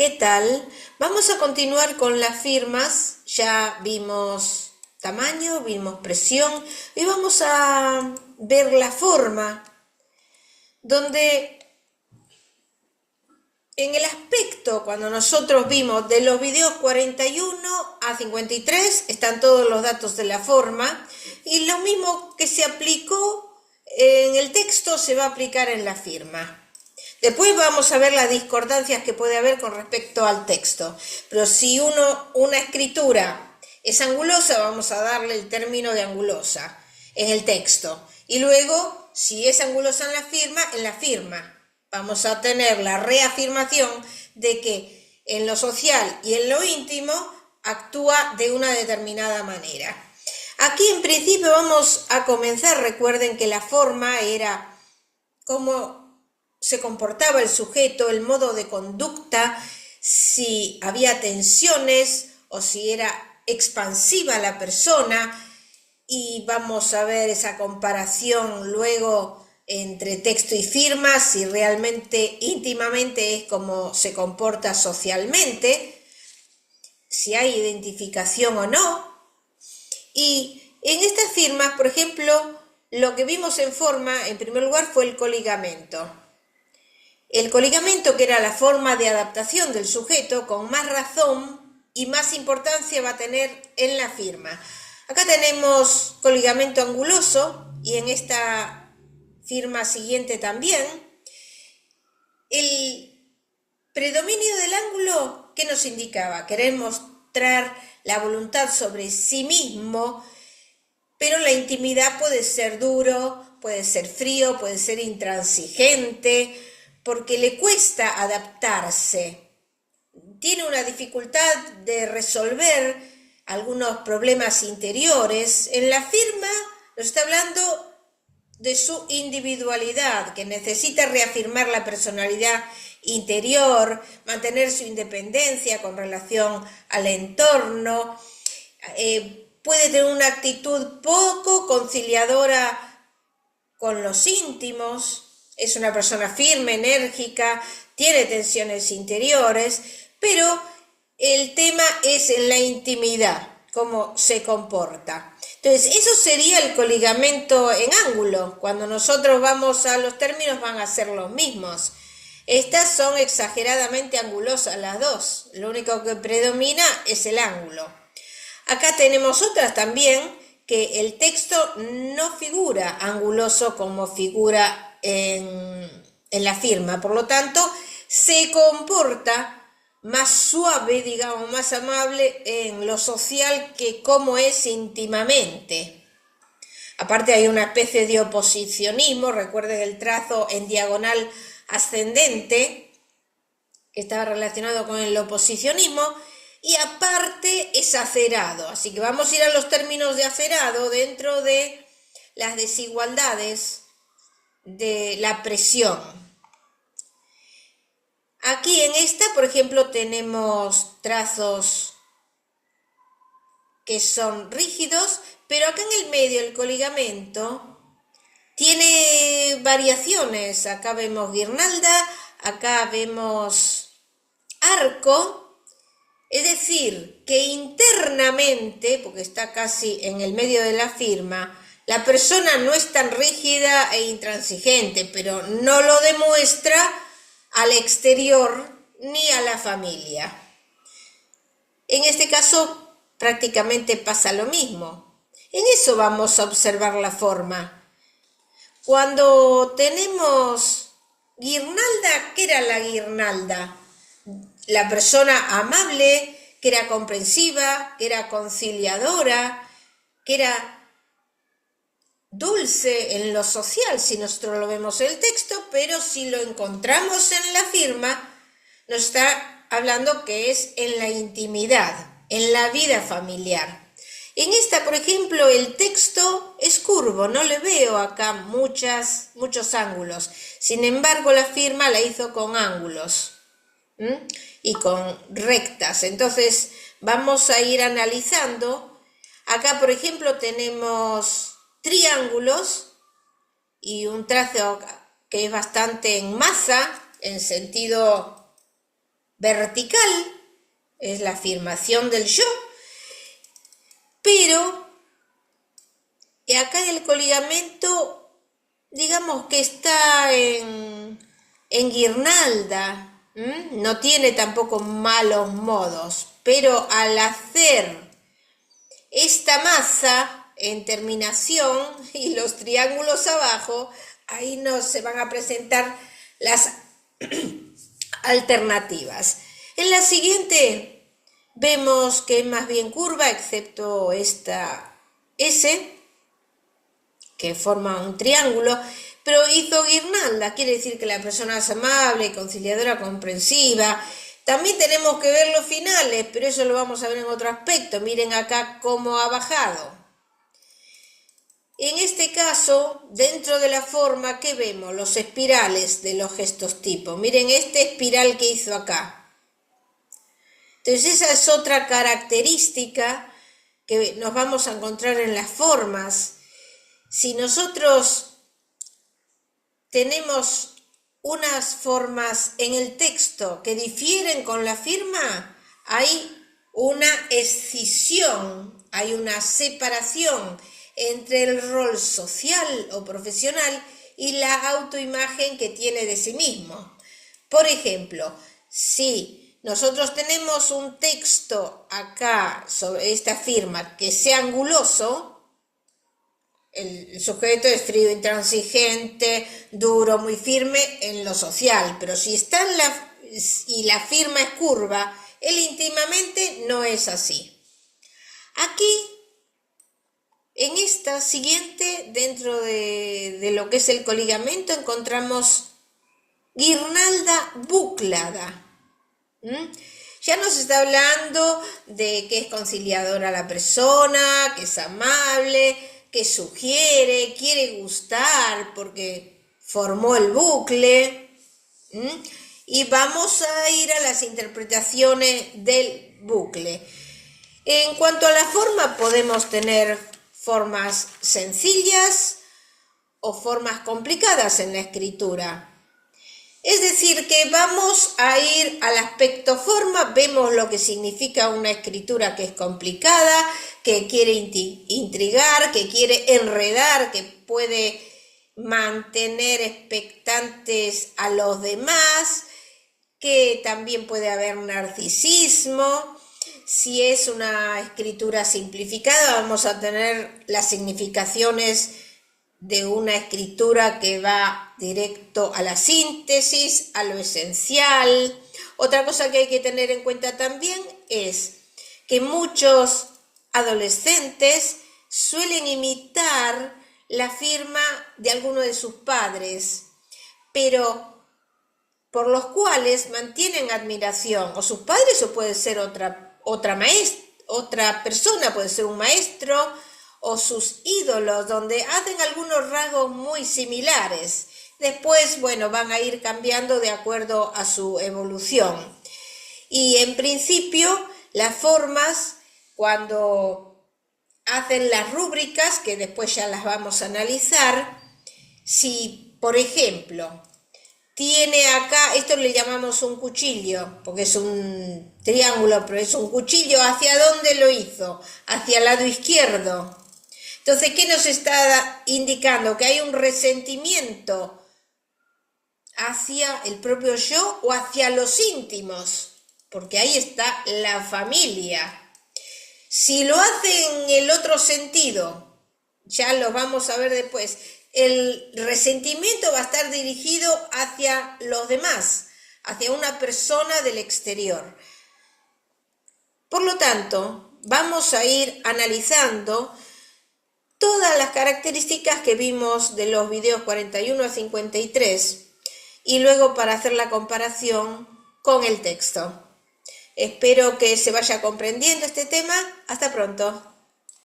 ¿Qué tal? Vamos a continuar con las firmas. Ya vimos tamaño, vimos presión y vamos a ver la forma, donde en el aspecto, cuando nosotros vimos de los videos 41 a 53, están todos los datos de la forma, y lo mismo que se aplicó en el texto se va a aplicar en la firma. Después vamos a ver las discordancias que puede haber con respecto al texto. Pero si una escritura es angulosa, vamos a darle el término de angulosa en el texto. Y luego, si es angulosa en la firma, vamos a tener la reafirmación de que en lo social y en lo íntimo actúa de una determinada manera. Aquí en principio vamos a comenzar. Recuerden que la forma era cómo se comportaba el sujeto, el modo de conducta, si había tensiones o si era expansiva la persona, y vamos a ver esa comparación luego entre texto y firma, si realmente íntimamente es como se comporta socialmente, si hay identificación o no. Y en estas firmas, por ejemplo, lo que vimos en forma, en primer lugar, fue el coligamento. El coligamento, que era la forma de adaptación del sujeto, con más razón y más importancia va a tener en la firma. Acá tenemos coligamento anguloso, y en esta firma siguiente también. El predominio del ángulo, ¿qué nos indicaba? Querer mostrar la voluntad sobre sí mismo, pero la intimidad puede ser duro, puede ser frío, puede ser intransigente, porque le cuesta adaptarse, tiene una dificultad de resolver algunos problemas interiores. En la firma nos está hablando de su individualidad, que necesita reafirmar la personalidad interior, mantener su independencia con relación al entorno, puede tener una actitud poco conciliadora con los íntimos. Es una persona firme, enérgica, tiene tensiones interiores, pero el tema es en la intimidad, cómo se comporta. Entonces, eso sería el coligamento en ángulo. Cuando nosotros vamos a los términos van a ser los mismos. Estas son exageradamente angulosas las dos. Lo único que predomina es el ángulo. Acá tenemos otras también, que el texto no figura anguloso como figura en la firma, por lo tanto se comporta más suave, digamos, más amable en lo social que como es íntimamente. Aparte hay una especie de oposicionismo. Recuerden el trazo en diagonal ascendente, que estaba relacionado con el oposicionismo, y aparte es acerado, así que vamos a ir a los términos de acerado dentro de las desigualdades de la presión. Aquí en esta, por ejemplo, tenemos trazos que son rígidos, pero acá en el medio el coligamento tiene variaciones. Acá vemos guirnalda, acá vemos arco. Es decir, que internamente, porque está casi en el medio de la firma, la persona no es tan rígida e intransigente, pero no lo demuestra al exterior ni a la familia. En este caso, prácticamente pasa lo mismo. En eso vamos a observar la forma. Cuando tenemos guirnalda, ¿qué era la guirnalda? La persona amable, que era comprensiva, que era conciliadora, que era dulce en lo social, si nosotros lo vemos en el texto, pero si lo encontramos en la firma, nos está hablando que es en la intimidad, en la vida familiar. En esta, por ejemplo, el texto es curvo, no le veo acá muchos ángulos. Sin embargo, la firma la hizo con ángulos y con rectas. Entonces vamos a ir analizando. Acá, por ejemplo, tenemos triángulos y un trazo que es bastante en masa, en sentido vertical, es la afirmación del yo, pero acá el coligamento, digamos que está en guirnalda, no tiene tampoco malos modos, pero al hacer esta masa en terminación y los triángulos abajo, ahí no se van a presentar las alternativas. En la siguiente vemos que es más bien curva, excepto esta S, que forma un triángulo, pero hizo guirnalda, quiere decir que la persona es amable, conciliadora, comprensiva. También tenemos que ver los finales, pero eso lo vamos a ver en otro aspecto. Miren acá cómo ha bajado. En este caso, dentro de la forma, ¿qué vemos? Los espirales de los gestos tipo. Miren este espiral que hizo acá. Entonces esa es otra característica que nos vamos a encontrar en las formas. Si nosotros tenemos unas formas en el texto que difieren con la firma, hay una escisión, hay una separación entre el rol social o profesional y la autoimagen que tiene de sí mismo. Por ejemplo, si nosotros tenemos un texto acá sobre esta firma que sea anguloso, el sujeto es frío, intransigente, duro, muy firme en lo social, pero si está y la firma es curva, él íntimamente no es así. Aquí, en esta siguiente, dentro de lo que es el coligamento, encontramos guirnalda buclada. Ya nos está hablando de que es conciliadora la persona, que es amable, que sugiere, quiere gustar porque formó el bucle. Y vamos a ir a las interpretaciones del bucle. En cuanto a la forma, podemos tener formas sencillas o formas complicadas en la escritura. Es decir, que vamos a ir al aspecto forma, vemos lo que significa una escritura que es complicada, que quiere intrigar, que quiere enredar, que puede mantener expectantes a los demás, que también puede haber narcisismo. Si es una escritura simplificada, vamos a tener las significaciones de una escritura que va directo a la síntesis, a lo esencial. Otra cosa que hay que tener en cuenta también es que muchos adolescentes suelen imitar la firma de alguno de sus padres, pero por los cuales mantienen admiración, o sus padres o puede ser otra persona, puede ser un maestro, o sus ídolos, donde hacen algunos rasgos muy similares. Después, bueno, van a ir cambiando de acuerdo a su evolución. Y en principio, las formas, cuando hacen las rúbricas, que después ya las vamos a analizar, si, por ejemplo, tiene acá, esto le llamamos un cuchillo, porque es un triángulo, pero es un cuchillo, ¿hacia dónde lo hizo? Hacia el lado izquierdo. Entonces, ¿qué nos está indicando? Que hay un resentimiento hacia el propio yo o hacia los íntimos, porque ahí está la familia. Si lo hace en el otro sentido, ya lo vamos a ver después, el resentimiento va a estar dirigido hacia los demás, hacia una persona del exterior. Por lo tanto, vamos a ir analizando todas las características que vimos de los videos 41 a 53 y luego para hacer la comparación con el texto. Espero que se vaya comprendiendo este tema. Hasta pronto.